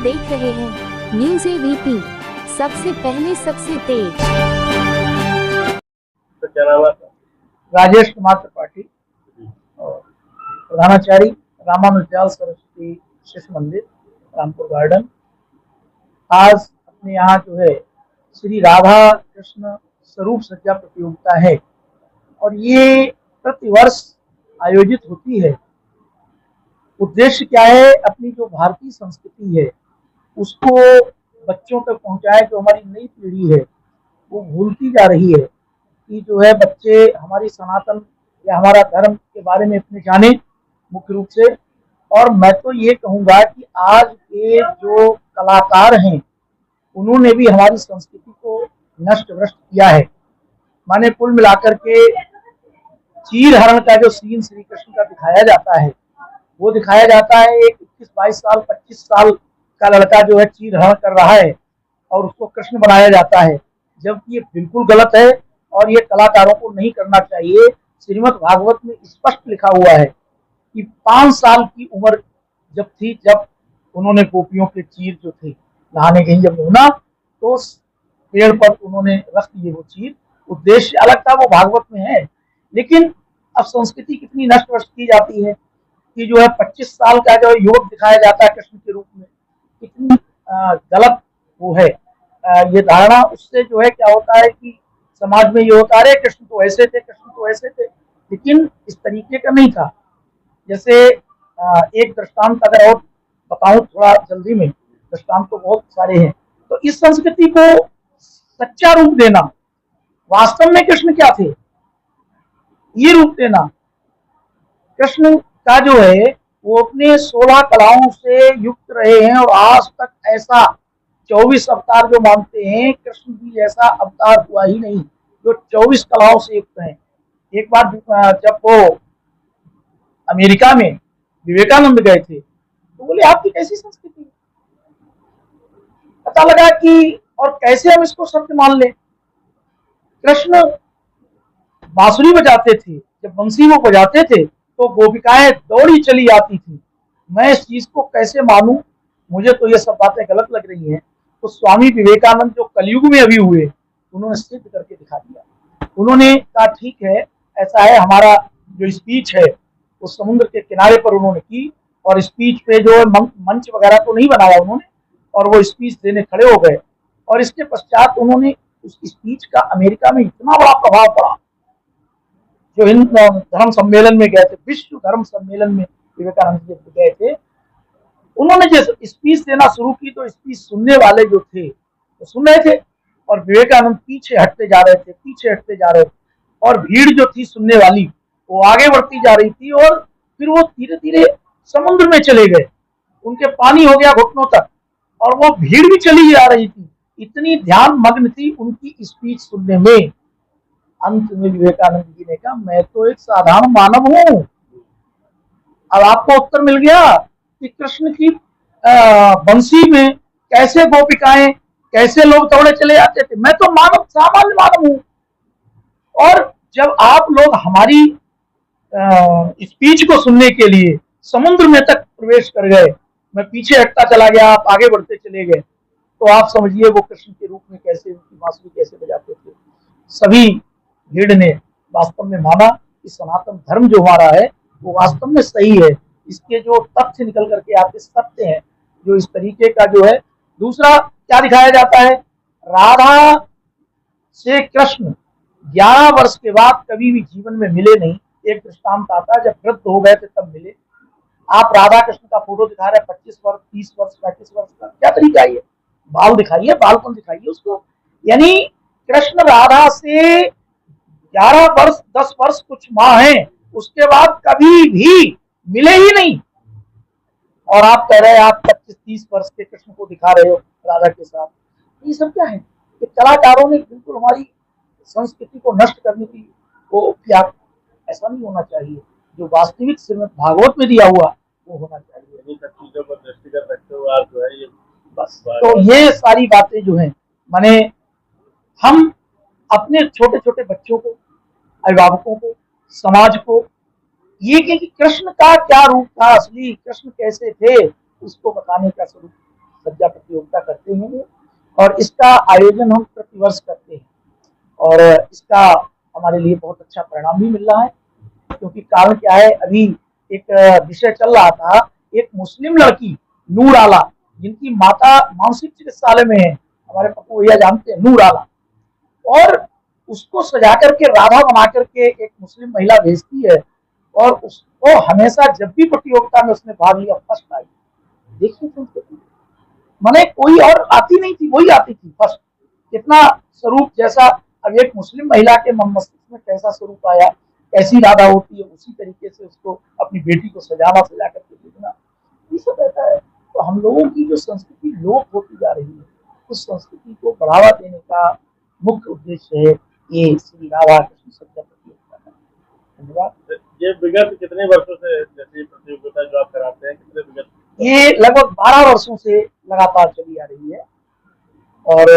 देख रहे हैं न्यूज़ एबीपी, सबसे पहले सबसे तेज। तो क्या नाम है? राजेश कुमार त्रिपाठी और प्रधानाचार्य रामानुजदयाल सरस्वती शिशु मंदिर रामपुर गार्डन। आज अपने यहाँ जो है श्री राधा कृष्ण स्वरूप सज्जा प्रतियोगिता है और ये प्रतिवर्ष आयोजित होती है। उद्देश्य क्या है, अपनी जो भारतीय संस्कृति है उसको बच्चों तक पहुंचाए। जो हमारी नई पीढ़ी है वो भूलती जा रही है कि जो है बच्चे हमारी सनातन या हमारा धर्म के बारे में इतने जाने मुख्य रूप से। और मैं तो ये कहूँगा कि आज के जो कलाकार हैं उन्होंने भी हमारी संस्कृति को नष्ट भ्रष्ट किया है। माने कुल मिलाकर के चीर हरण का जो सीन श्री कृष्ण का दिखाया जाता है वो दिखाया जाता है। एक 21-22 साल 25 साल का लड़का जो है चीर हरण कर रहा है और उसको कृष्ण बनाया जाता है, जबकि ये बिल्कुल गलत है और ये कलाकारों को नहीं करना चाहिए। श्रीमद् भागवत में स्पष्ट लिखा हुआ है कि 5 साल की उम्र जब थी, जब उन्होंने गोपियों के चीर जो थे नहाने गई जब यमुना, तो पेड़ पर उन्होंने रख दिए वो चीर। उद्देश्य अलग था, वो भागवत में है। लेकिन अब संस्कृति कितनी नष्ट भ्रष्ट की जाती है कि जो है 25 साल का जो युवक दिखाया जाता है कृष्ण के रूप में, कितनी गलत वो है ये धारणा। उससे जो है क्या होता है कि समाज में ये होता है कृष्ण तो ऐसे थे, कृष्ण तो ऐसे थे, लेकिन इस तरीके का नहीं था। जैसे एक दृष्टांत अगर और बताऊं थोड़ा जल्दी में, दृष्टांत तो बहुत सारे हैं। तो इस संस्कृति को सच्चा रूप देना, वास्तव में कृष्ण क्या थे ये रूप देना। कृष्ण का जो है वो अपने 16 कलाओं से युक्त रहे हैं और आज तक ऐसा 24 अवतार जो मानते हैं, कृष्ण की जैसा अवतार हुआ ही नहीं जो 24 कलाओं से युक्त है। एक बार जब वो अमेरिका में विवेकानंद गए थे तो बोले आपकी कैसी संस्कृति, पता लगा कि और कैसे हम इसको सत्य मान ले। कृष्ण बांसुरी बजाते थे, जब बंसी वो बजाते थे तो गोपिकाएं दौड़ी चली आती थी। मैं इस चीज को कैसे मानूं, मुझे तो ये सब बातें गलत लग रही हैं। तो स्वामी विवेकानंद जो कलयुग में अभी हुए, उन्होंने सिद्ध करके दिखा दिया। उन्होंने कहा ठीक है, ऐसा है, हमारा जो स्पीच है वो समुद्र के किनारे पर उन्होंने की और स्पीच पे जो मंच वगैरह तो नहीं बनाया उन्होंने, और वो स्पीच देने खड़े हो गए। और इसके पश्चात उन्होंने उस स्पीच का अमेरिका में इतना बड़ा प्रभाव पड़ा। जो हिंद धर्म सम्मेलन में गए थे, विश्व धर्म सम्मेलन में विवेकानंद जी गए थे, उन्होंने जैसे स्पीच देना शुरू की तो स्पीच सुनने वाले जो थे वो सुन रहे थे और विवेकानंद पीछे हटते जा रहे थे, पीछे हटते जा रहे थे। और भीड़ जो थी सुनने वाली वो आगे बढ़ती जा रही थी और फिर वो धीरे धीरे समुद्र में चले गए, उनके पानी हो गया घुटनों तक और वो भीड़ भी चली जा रही थी, इतनी ध्यान मग्न थी उनकी स्पीच सुनने में। अंत में विवेकानंद जी ने कहा मैं तो एक साधारण मानव हूं। अब आपको उत्तर मिल गया कि कृष्ण की बंसी में कैसे गोपिकाएं, कैसे लोग दौड़े चले जाते थे। मैं तो मानव, सामान्य मानव हूं। और जब आप लोग हमारी स्पीच को सुनने के लिए समुद्र में तक प्रवेश कर गए, मैं पीछे हटता चला गया, आप आगे बढ़ते चले गए, तो आप समझिए वो कृष्ण के रूप में कैसे, उनकी बांसुरी कैसे बजाते थे। सभी भीड़ ने वास्तव में माना कि सनातन धर्म जो हमारा है वो वास्तव में सही है। इसके जो तथ्य निकल करके आते सत्य हैं जो इस तरीके का जो है। दूसरा क्या दिखाया जाता है, राधा से कृष्ण 11 वर्ष के बाद कभी भी जीवन में मिले नहीं। एक दृष्टांत आता है जब वृद्ध हो गए थे तब मिले। आप राधा कृष्ण का फोटो दिखा रहे हैं 25 वर्ष 30 वर्ष 35 वर्ष का, क्या तरीका है? बाल दिखाइए, बालपन दिखाइए उसको। यानी कृष्ण राधा से 11 वर्ष 10 वर्ष कुछ माह है, उसके बाद कभी भी मिले ही नहीं। और आप कह रहे हैं आप 25-30 वर्ष के कृष्ण को दिखा रहे हो राधा के साथ। ये सब क्या है कि कलाकारों ने बिल्कुल हमारी संस्कृति को नष्ट करने की वो किया। ऐसा नहीं होना चाहिए, जो वास्तविक श्रीमद् भागवत में दिया हुआ वो होना चाहिए। इन सब चीजों पर दृष्टिगत रखते हुए आप जो है ये बस तो ये सारी बातें जो है, माने हम अपने छोटे छोटे बच्चों को, अभिभावकों को, समाज को ये कि कृष्ण का क्या रूप था, असली कृष्ण कैसे थे, उसको बताने का स्वरूप सज्जा प्रतियोगिता करते हैं और इसका आयोजन हम प्रतिवर्ष करते हैं और इसका हमारे लिए बहुत अच्छा परिणाम भी मिल रहा है। क्योंकि कारण क्या है, अभी एक विषय चल रहा था, एक मुस्लिम लड़की नूर आला, जिनकी माता मानसिक चिकित्सालय में है, हमारे पप्पू भैया जानते हैं नूर आला, और उसको सजा करके राधा बना करके एक मुस्लिम महिला भेजती है और उसको हमेशा जब भी प्रतियोगिता में उसने भाग लिया फर्स्ट आई। देखिए संस्कृति, माने कोई और आती नहीं थी, वही आती थी फर्स्ट। कितना स्वरूप, जैसा अब एक मुस्लिम महिला के मन मस्तिष्क में कैसा स्वरूप आया, कैसी राधा होती है, उसी तरीके से उसको अपनी बेटी को सजा करके भेजना, ये सब रहता है। तो हम लोगों की जो संस्कृति लोप होती जा रही है, उस संस्कृति को बढ़ावा देने का मुख्य उद्देश्य है ये श्री राधा कृष्ण सज्जा प्रतियोगिता का। धन्यवाद। ये विगत कितने वर्षों से जैसे प्रतियोगिता जो आप कराते हैं, कितने विगत? ये लगभग 12 वर्षों से लगातार चली आ रही है और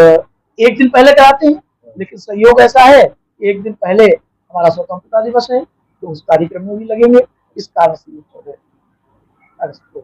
एक दिन पहले कराते हैं, लेकिन संयोग ऐसा है एक दिन पहले हमारा स्वतंत्रता दिवस है, तो उस कार्यक्रम में भी लगेंगे। इस कारण से 14 अगस्त को